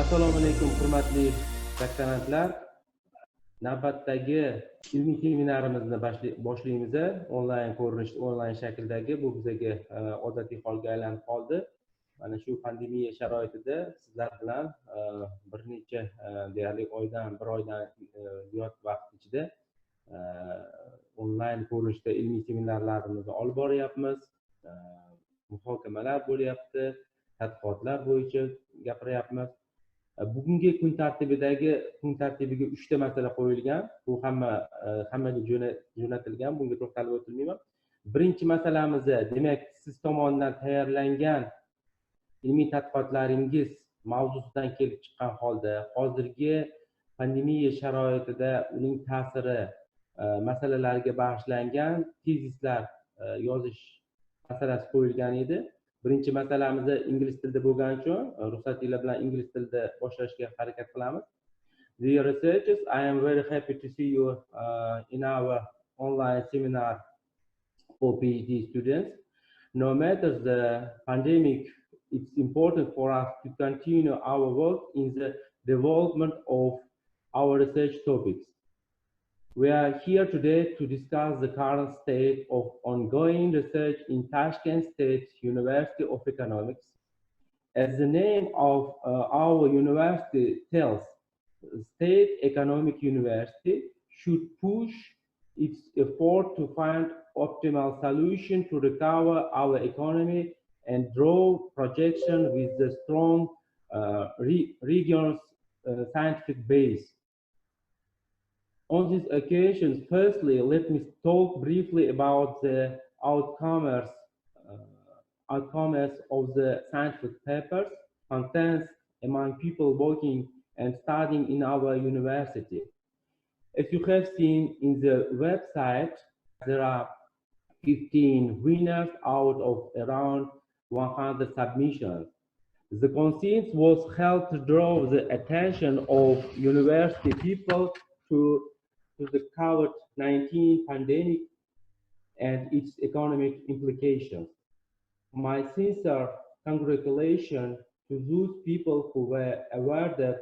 Assalomu Alikum, hurmatli doktorantlar. Navbatdagi ilmiy seminarimizni boshlaymiz. Onlayn ko'rinishda, onlayn shakldagi bu bizga odatiy holga aylanib qoldi. Mana shu pandemiya sharoitida sizlar bilan bir necha deyarli bir oydan ziyod vaqt ichida onlayn ko'rinishda ilmiy seminarlarimizni olib boryapmiz. Muhokamalar bo'lyapti, tadqiqotlar bo'yicha gapiryapmiz. Bugungi kun tartibiga 3 ta masala qo'yilgan. Bu hammaga jo'natilgan. Bunga to'xtalib o'tilmayman. Birinchi masalamiz, demak, siz tomonidan tayyorlangan ilmiy tadqiqotlaringiz mavzusidan kelib chiqqan holda hozirgi pandemiya sharoitida uning ta'siri masalalariga bag'ishlangan tezislar yozish masalasi qo'yilgan edi. Birinchi masalamiz ingliz tilida bo'lgani uchun ruxsatinglar bilan ingliz tilida boshlashga harakat qilamiz. Dear researchers, I am very happy to see you in our online seminar for PhD students. No matter the pandemic, it's important for us to continue our work in the development of our research topics. We are here today to discuss the current state of ongoing research in Toshkent State University of Economics. As the name of our university tells, State Economic University should push its effort to find optimal solution to recover our economy and draw projection with the strong region's scientific base. On this occasion, firstly, let me talk briefly about the outcomes of the scientific papers contained among people working and studying in our university. As you have seen in the website, there are 15 winners out of around 100 submissions. The conscience was held to draw the attention of university people to the COVID-19 pandemic and its economic implications. My sincere congratulations to those people who were awarded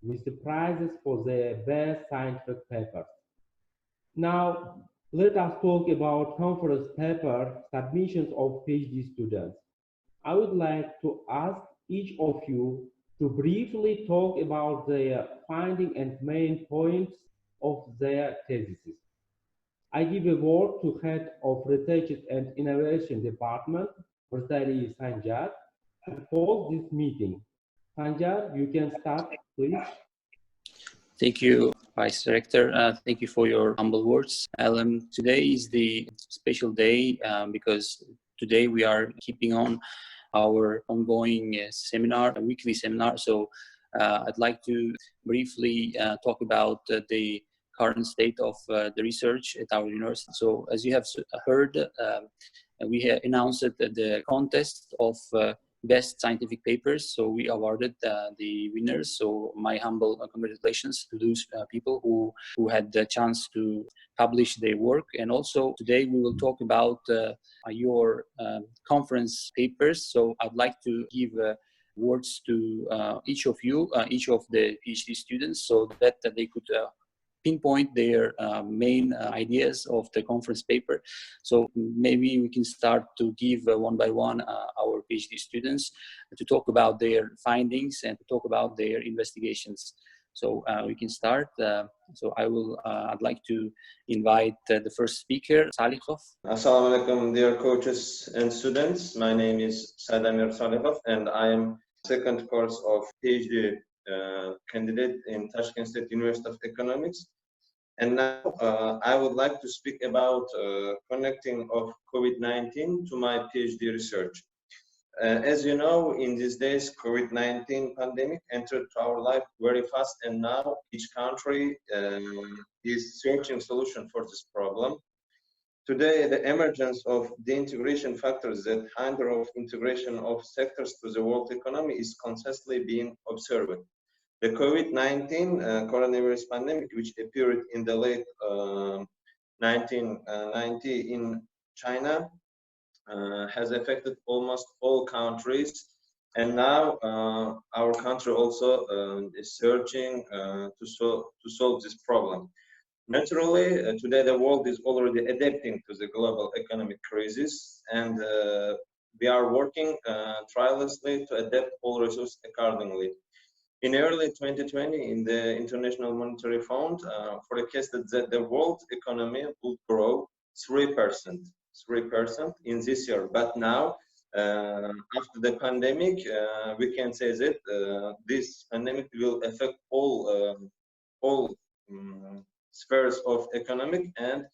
with the prizes for their best scientific papers. Now, let us talk about conference paper submissions of PhD students. I would like to ask each of you to briefly talk about their findings and main points of their theses. I give a word to Head of Research and Innovation Department, Merzelim Sanjar, to hold this meeting. Sanjar, you can start, please. Thank you, Vice Director. Thank you for your humble words. Today is the special day because today we are keeping on our ongoing seminar, a weekly seminar. So I'd like to briefly talk about the current state of the research at our university. So as you have heard, we have announced the contest of best scientific papers. So we awarded the winners. So my humble congratulations to those people who had the chance to publish their work. And also today we will talk about your conference papers. So I'd like to give words to each of you, each of the PhD students, so that they could pinpoint their main ideas of the conference paper. So maybe we can start to give one by one our PhD students to talk about their findings and to talk about their investigations. So we can start. So I'd like to invite the first speaker, Salev. Assalamu Alikum, dear coaches and students. My name is Sadamir Salev and I am second course of PhD candidate in Toshkent State University of Economics. And now I would like to speak about connecting of COVID-19 to my PhD research. As you know, in these days, COVID-19 pandemic entered our life very fast, and now each country is searching solution for this problem. Today, the emergence of the integration factors that hinder of integration of sectors to the world economy is constantly being observed. The COVID-19 coronavirus pandemic, which appeared in the late 1990 in China, has affected almost all countries And now our country also is searching to solve this problem. Naturally, today the world is already adapting to the global economic crisis, and we are working tirelessly to adapt all resources accordingly. In early 2020, in the International Monetary Fund forecasted that the world economy would grow 3% in this year. But now, after the pandemic, we can say that this pandemic will affect all spheres of economic, and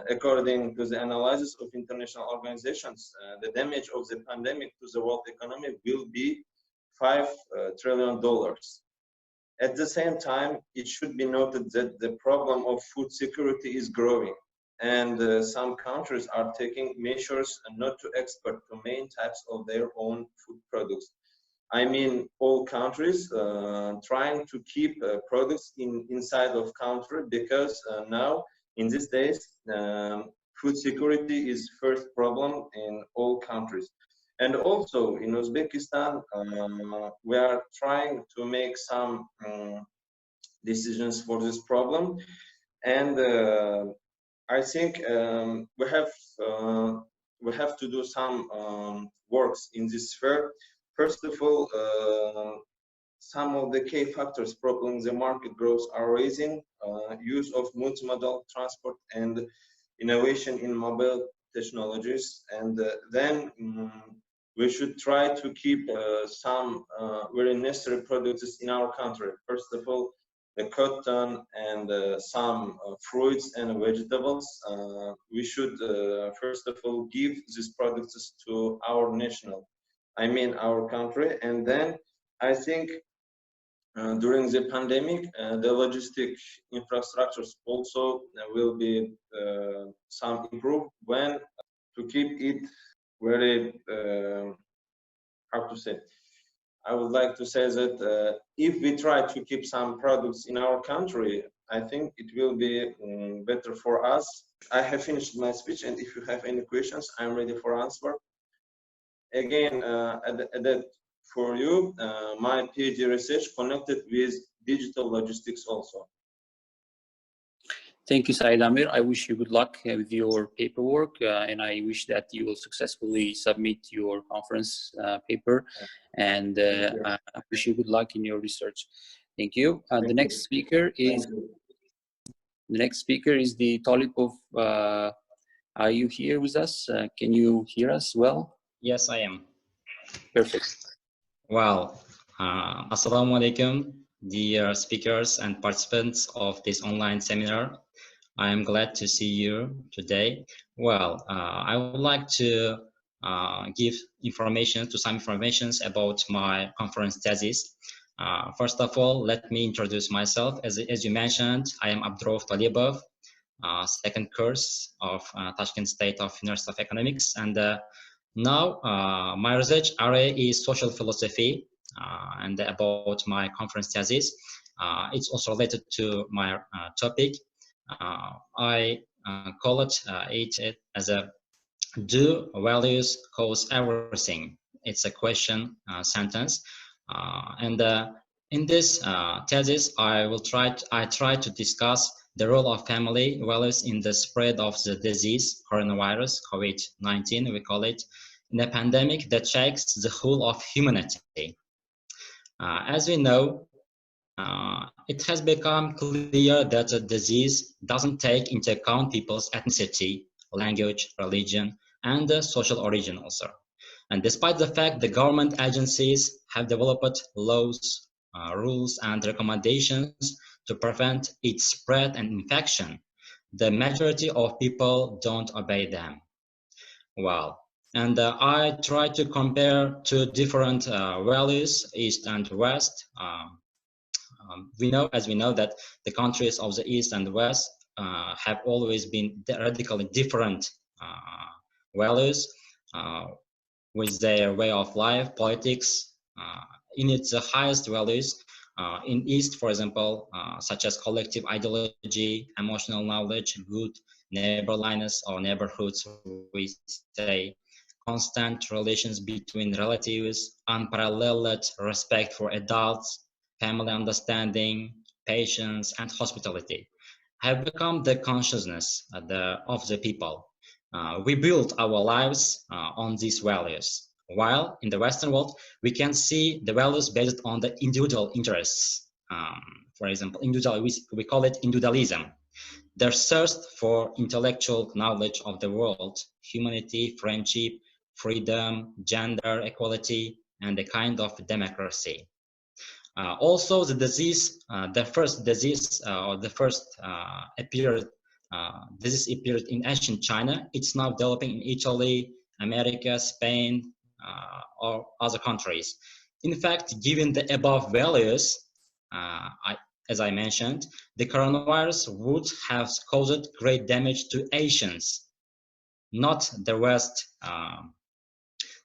according to the analysis of international organizations, the damage of the pandemic to the world economy will be $5 trillion. At the same time, it should be noted that the problem of food security is growing, and some countries are taking measures not to export to main types of their own food products. I mean, all countries trying to keep products inside of country, because now, in these days, food security is first problem in all countries. And also in Uzbekistan, we are trying to make some decisions for this problem, and I think we have to do some works in this sphere. First of all, some of the key factors propelling the market growth are raising use of multimodal transport and innovation in mobile technologies, and then we should try to keep some very necessary products in our country. First of all, the cotton and some fruits and vegetables. We should first of all give these products to our our country, and then I think during the pandemic, the logistic infrastructures also will be some improved when to keep it very, how to say, I would like to say that if we try to keep some products in our country, I think it will be better for us. I have finished my speech, and if you have any questions, I'm ready for answer. Again, for you, my PhD research connected with digital logistics also. Thank you, Sadamir. I wish you good luck with your paperwork, and I wish that you will successfully submit your conference paper, and I wish you good luck in your research. Thank you. The next speaker is the Talib of. Are you here with us? Can you hear us well? Yes, I am. Perfect. Well, Assalamu Alikum, dear speakers and participants of this online seminar. I am glad to see you today. Well, I would like to give some information about my conference thesis. First of all, let me introduce myself. As you mentioned, I am Abdurov Talibov, second course of Toshkent State of University of Economics, and now my research area is social philosophy, and about my conference thesis. It's also related to my topic. I call it as a do values cause everything? It's a question sentence, and in this thesis I try to discuss the role of family values in the spread of the disease coronavirus COVID-19, we call it, in a pandemic that shakes the whole of humanity. As we know, it has become clear that the disease doesn't take into account people's ethnicity, language, religion, and social origin also. And despite the fact the government agencies have developed laws, rules, and recommendations to prevent its spread and infection, the majority of people don't obey them. Well, and I try to compare two different values, East and West. As we know that the countries of the East and the West have always been radically different values with their way of life, politics, in its highest values. In East, for example, such as collective ideology, emotional knowledge, good neighborliness or neighborhoods, we say, constant relations between relatives, unparalleled respect for adults, family understanding, patience, and hospitality have become the consciousness of the people. We build our lives on these values, while in the Western world, we can see the values based on the individual interests. For example, we call it individualism. Their thirst for intellectual knowledge of the world, humanity, friendship, freedom, gender equality, and a kind of democracy. Also, the disease, the first disease disease appeared in ancient China. It's now developing in Italy, America, Spain, or other countries. In fact, given the above values, as I mentioned, the coronavirus would have caused great damage to Asians, not the West.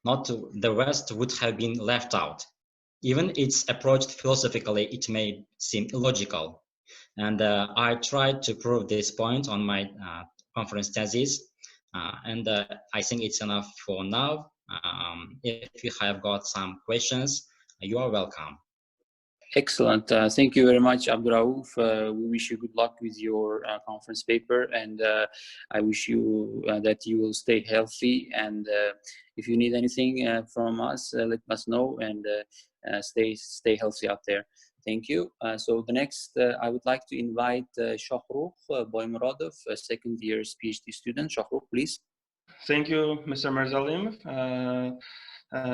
The West would have been left out. Even it's approached philosophically, it may seem illogical. And I tried to prove this point on my conference thesis. And I think it's enough for now. If you have got some questions, you are welcome. Excellent. Thank you very much, Abdurraouf. We wish you good luck with your conference paper, and I wish you that you will stay healthy. And if you need anything from us, let us know, and stay healthy out there. Thank you. So the next, I would like to invite Shahrukh Boymuradov, a second year's PhD student. Shahrukh, please. Thank you, Mr. Merzelim.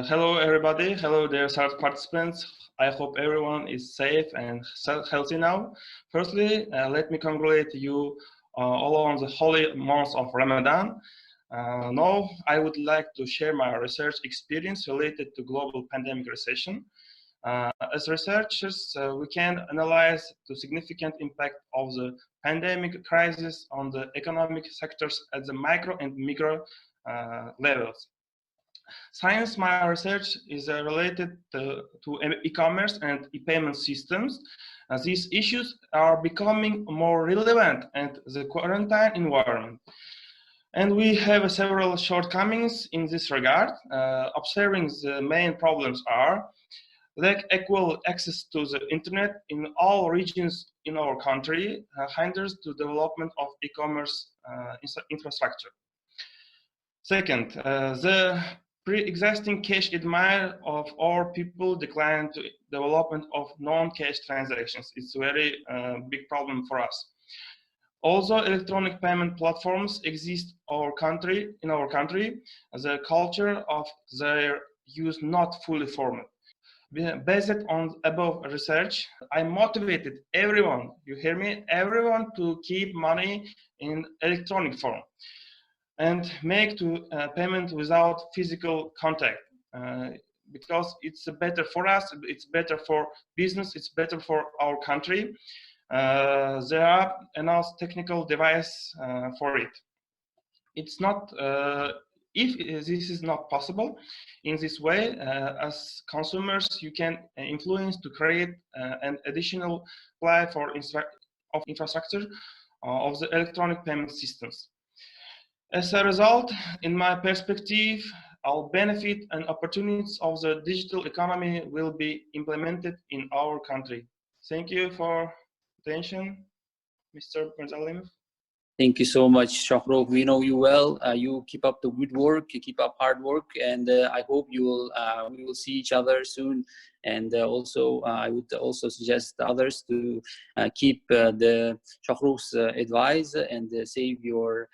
Hello, everybody. Hello, dear participants. I hope everyone is safe and healthy now. Firstly, let me congratulate you all on the holy month of Ramadan. Now, I would like to share my research experience related to global pandemic recession. As researchers, we can analyze the significant impact of the pandemic crisis on the economic sectors at the micro and micro levels. Since my research is related to e-commerce and e-payment systems, these issues are becoming more relevant in the quarantine environment. And we have several shortcomings in this regard. Observing the main problems are lack equal access to the internet in all regions in our country hinders the development of e-commerce infrastructure. Second, the pre-existing cash demand of our people decline to development of non-cash transactions. It's a very big problem for us. Also, electronic payment platforms exist in our country. The culture of their use not fully formed. Based on above research, I motivated everyone, you hear me, everyone to keep money in electronic form and make payment without physical contact, because it's better for us, it's better for business, it's better for our country. There are enough technical device for it. It's not, if this is not possible in this way, as consumers, you can influence to create an additional supply for infrastructure of the electronic payment systems. As a result, in my perspective, all benefit and opportunities of the digital economy will be implemented in our country. Thank you for attention, Mr. Merzelim. Thank you so much, Shahrukh. We know you well. You keep up the good work. You keep up hard work, and I hope we will see each other soon. And also, I would also suggest others to keep the Shahrukh's advice and save your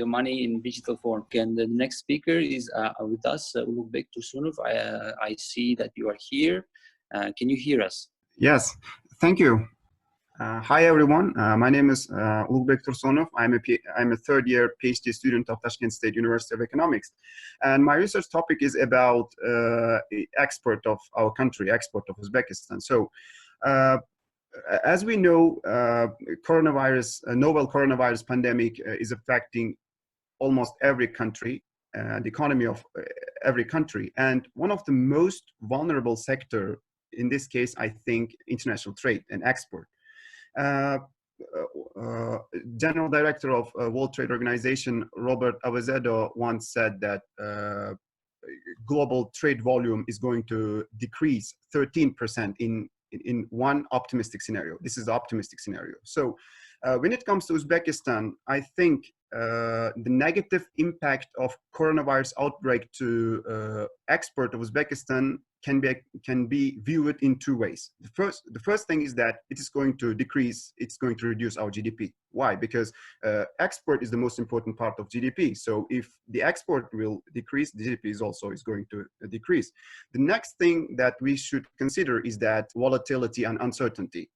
money in digital form. And the next speaker is with us, Lubrik Tornov. I see that you are here. Can you hear us? Yes, thank you. Hi everyone, my name is Lubrik Tornov. I'm a third-year PhD student of Toshkent State University of Economics, and my research topic is about export of our country, export of Uzbekistan. So, as we know, novel coronavirus pandemic is affecting almost every country, the economy of every country, and one of the most vulnerable sector in this case, I think, international trade and export. General Director of World Trade Organization, Robert Azevedo, once said that global trade volume is going to decrease 13% in one optimistic scenario. This is the optimistic scenario. So when it comes to Uzbekistan, I think the negative impact of coronavirus outbreak to export of Uzbekistan can be viewed in two ways. The first thing is that it is going to decrease, it's going to reduce our GDP. Why? Because export is the most important part of GDP. So if the export will decrease, the GDP is also going to decrease. The next thing that we should consider is that volatility and uncertainty.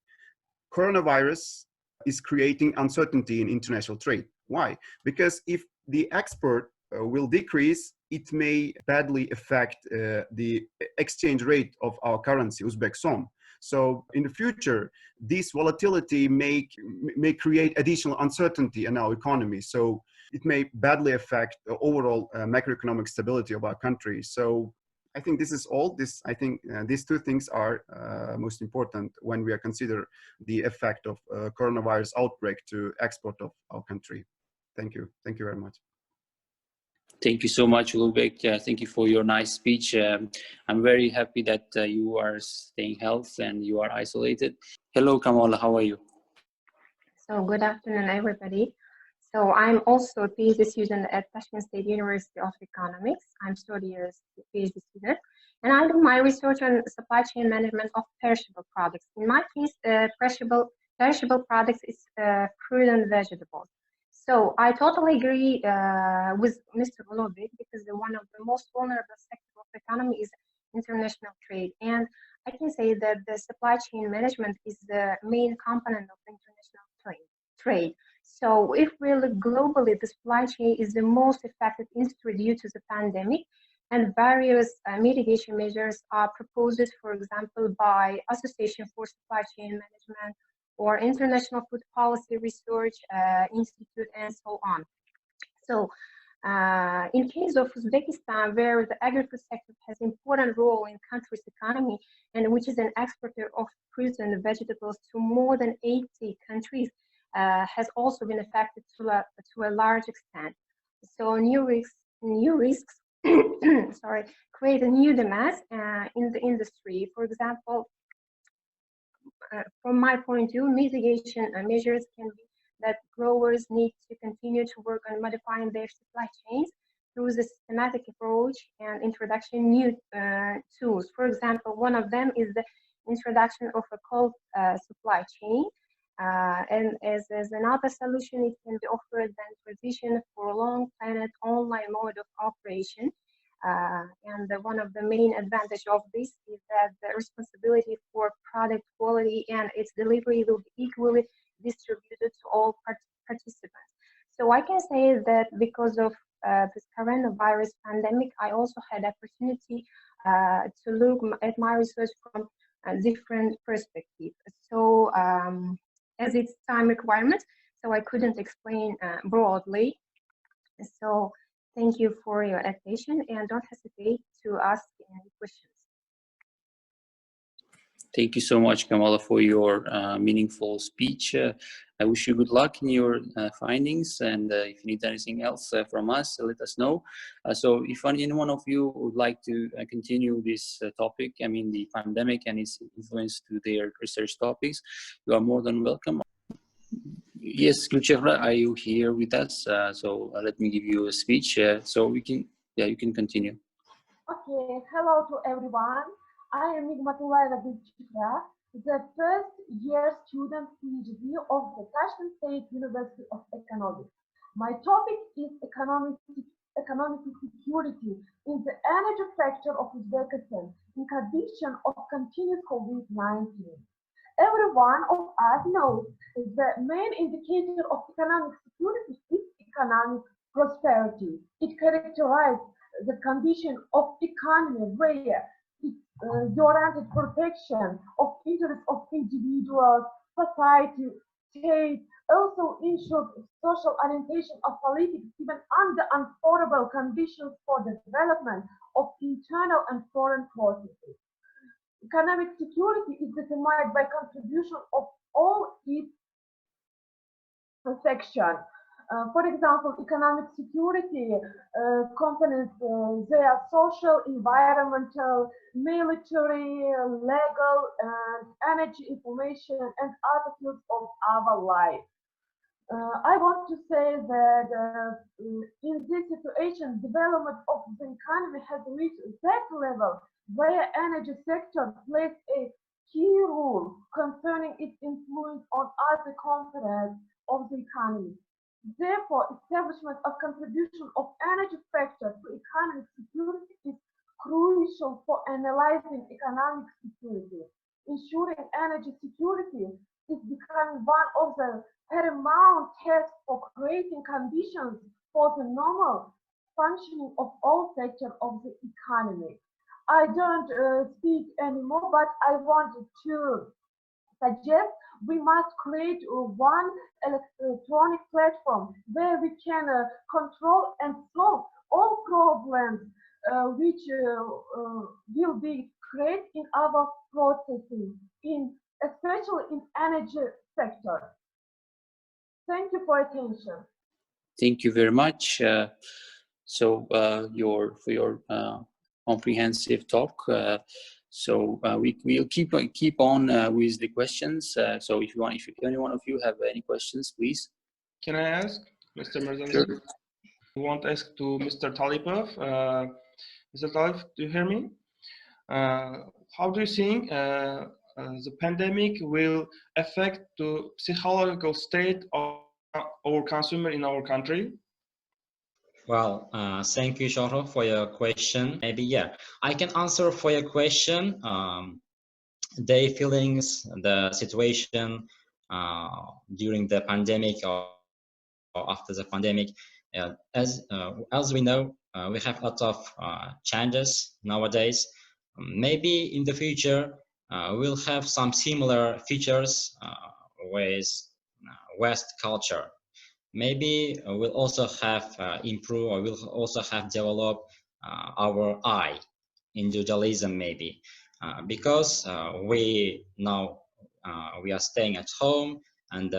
Coronavirus is creating uncertainty in international trade. Why? Because if the export will decrease, it may badly affect the exchange rate of our currency, Uzbek som. So in the future, this volatility may create additional uncertainty in our economy. So it may badly affect the overall macroeconomic stability of our country. So I think this is all. I think these two things are most important when we are consider the effect of coronavirus outbreak to export of our country. Thank you. Thank you very much. Thank you so much, Lubrik. Thank you for your nice speech. I'm very happy that you are staying healthy and you are isolated. Hello, Kamal. How are you? So good afternoon, everybody. So I'm also a PhD student at Toshkent State University of Economics. I'm studying as a PhD student, and I do my research on supply chain management of perishable products. In my case, perishable products is fruit and vegetables. So I totally agree with Mr. Lubrik, because one of the most vulnerable sectors of the economy is international trade. And I can say that the supply chain management is the main component of international trade. So if really globally, the supply chain is the most affected industry due to the pandemic, and various mitigation measures are proposed, for example, by Association for Supply Chain Management or International Food Policy Research Institute, and so on. So in case of Uzbekistan, where the agriculture sector has an important role in country's economy, and which is an exporter of fruits and vegetables to more than 80 countries, has also been affected to a large extent. So new risks sorry, create a new demands in the industry. For example, from my point of view, mitigation measures can be that growers need to continue to work on modifying their supply chains through the systematic approach and introduction new tools. For example, one of them is the introduction of a cold supply chain. And as another solution, it can be offered then transition for a long planned online mode of operation. And one of the main advantages of this is that the responsibility for product quality and its delivery will be equally distributed to all participants. So I can say that because of this coronavirus pandemic, I also had opportunity to look at my research from a different perspective. So as it's time requirement, so I couldn't explain broadly. So thank you for your attention, and don't hesitate to ask any questions. Thank you so much, Kamal, for your meaningful speech. I wish you good luck in your findings, and if you need anything else from us, let us know. So if any one of you would like to continue this topic, I mean the pandemic and its influence to their research topics, you are more than welcome. Yes, Gulchehra, are you here with us? So let me give you a speech so you can continue. Okay, hello to everyone. I am Nigmatullaeva Gulchehra, the first year student PhD of the Toshkent State University of Economics. My topic is economic security in the energy sector of Uzbekistan in condition of continuous COVID-19. Every one of us knows the main indicator of economic security is economic prosperity. It characterizes the condition of economy where it's guaranteed protection of interests of individuals, society, state, also ensures social orientation of politics even under unfavorable conditions for the development of internal and foreign processes. Economic security is determined by contribution of all its section. For example, economic security components, they are social, environmental, military, legal, and energy information, and other fields of our life. I want to say that in this situation, development of the economy has reached that level where energy sector plays a key role concerning its influence on other components of the economy. Therefore, establishment of contribution of energy factor to economic security is crucial for analyzing economic security. Ensuring energy security is becoming one of the paramount tasks for creating conditions for the normal functioning of all sectors of the economy. I don't speak anymore, but I wanted to suggest we must create one electronic platform where we can control and solve all problems which will be created in our processing, especially in energy sector. Thank you for attention. Thank you very much. For your comprehensive talk. We'll keep on with the questions. So if any one of you have any questions, please. Can I ask, Mr. Merzelim? Sure. I want to ask to Mr. Talipov. Mr. Talipov, do you hear me? How do you think the pandemic will affect the psychological state of our consumer in our country? Well, thank you, Shahrukh, for your question. Maybe, yeah, I can answer for your question. Their feelings, the situation during the pandemic or after the pandemic. As we know, we have a lot of changes nowadays. Maybe in the future, we'll have some similar features with West culture. Maybe we'll also have improved, or we'll also have developed our individualism, maybe because we now we are staying at home and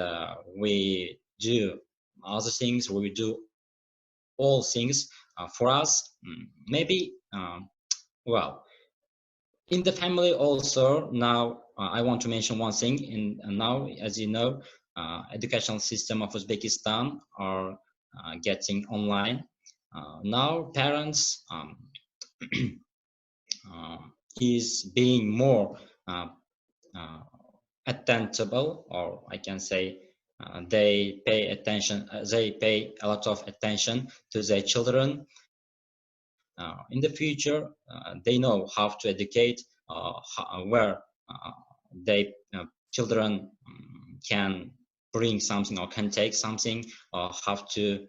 we do other things. We do all things for us. Maybe well, in the family also now. I want to mention one thing. Now, as you know, educational system of Uzbekistan are getting online. Now parents is being more attentable, or I can say they pay attention. They pay a lot of attention to their children. In the future, they know how to educate, where they children can bring something or can take something, or have to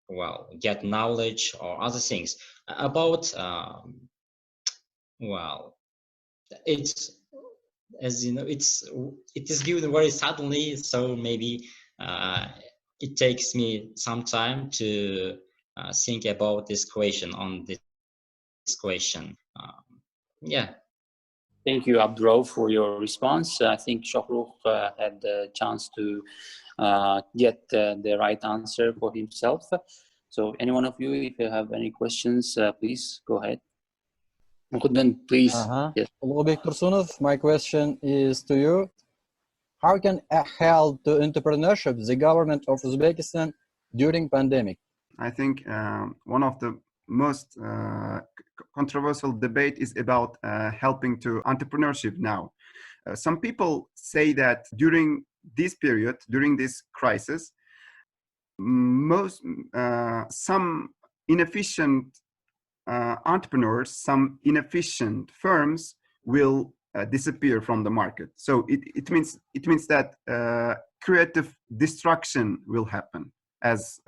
well, get knowledge or other things about well, it's, as you know, it is given very suddenly, so maybe it takes me some time to think about this question, yeah. Thank you, Abdurrahman, for your response. I think Shahrukh had the chance to get the right answer for himself. So any one of you, if you have any questions, please go ahead. Please. Yes. Lubrik Tornov, my question is to you. How can help to entrepreneurship the government of Uzbekistan during pandemic? I think one of the most controversial debate is about helping to entrepreneurship now. Some people say that during this period, during this crisis, some inefficient entrepreneurs, some inefficient firms will disappear from the market. So it means that creative destruction will happen, as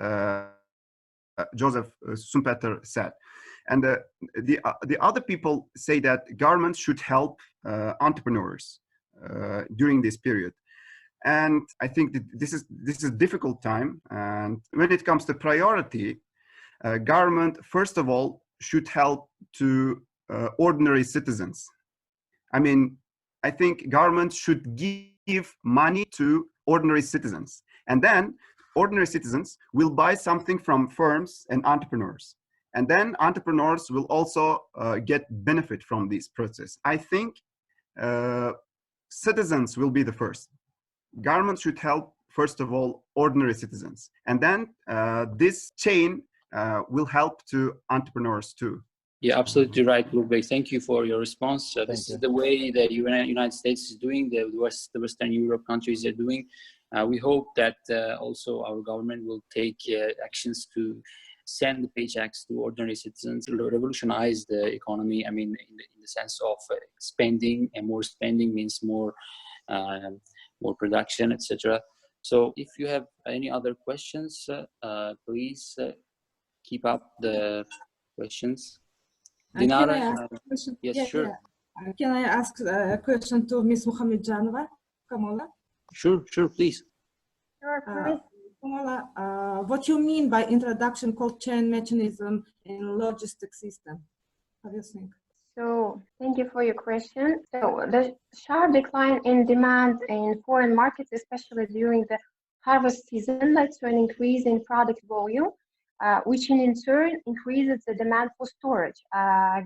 Joseph Schumpeter said. And the other people say that government should help entrepreneurs during this period. And I think that this is a difficult time. And when it comes to priority, government, first of all, should help to ordinary citizens. I mean, I think government should give give money to ordinary citizens. And then ordinary citizens will buy something from firms and entrepreneurs. And then entrepreneurs will also get benefit from this process. I think citizens will be the first. Government should help, first of all, ordinary citizens. And then this chain will help to entrepreneurs too. Yeah, absolutely right, Lubrik. Thank you for your response. This is the way the United States is doing, the Western Europe countries are doing. We hope that also our government will take actions to send the paychecks to ordinary citizens, revolutionize the economy. I mean, in the sense of spending, and more spending means more production, etc. So if you have any other questions, please keep up the questions. Dinara, yes, sure. Can I ask a question to Ms. Muhammadjanova, Kamala? Sure, please. Sure, please. Kamala, what you mean by introduction cold chain mechanism in logistics system? What do you think? So thank you for your question. So the sharp decline in demand in foreign markets, especially during the harvest season, led to an increase in product volume, which in turn increases the demand for storage.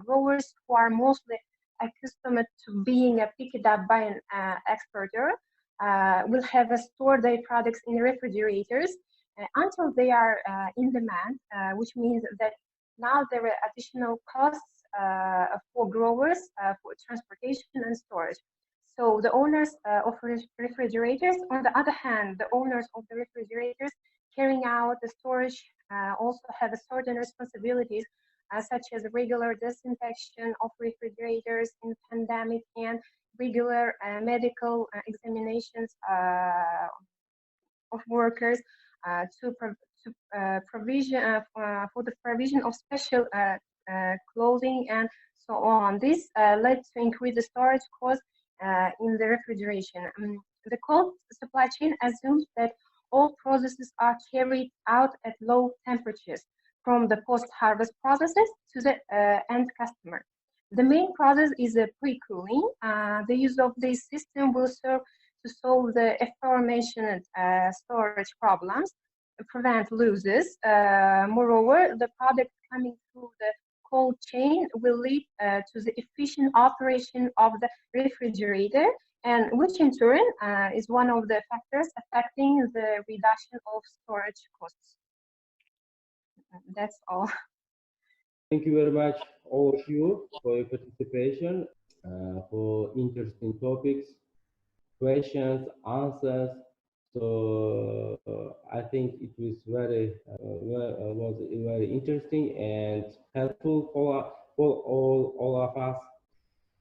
Growers who are mostly accustomed to being picked up by an exporter will have stored their products in refrigerators until they are in demand, which means that now there are additional costs for growers for transportation and storage. So the owners of refrigerators, on the other hand, the owners of the refrigerators carrying out the storage also have certain responsibilities such as regular disinfection of refrigerators in pandemic and regular medical examinations of workers for the provision of special clothing and so on. This led to increased storage costs in the refrigeration. The cold supply chain assumes that all processes are carried out at low temperatures, from the post-harvest processes to the end customer. The main process is the pre-cooling. The use of this system will serve to solve the aforementioned storage problems, prevent losses. Moreover, the product coming through the cold chain will lead to the efficient operation of the refrigerator, and which in turn is one of the factors affecting the reduction of storage costs. That's all. Thank you very much, all of you, for your participation, for interesting topics, questions, answers. So I think it was very interesting and helpful for all of us.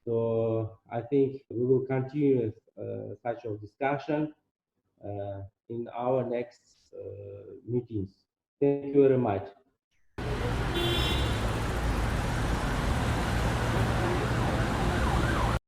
So I think we will continue such a discussion in our next meetings. Thank you very much.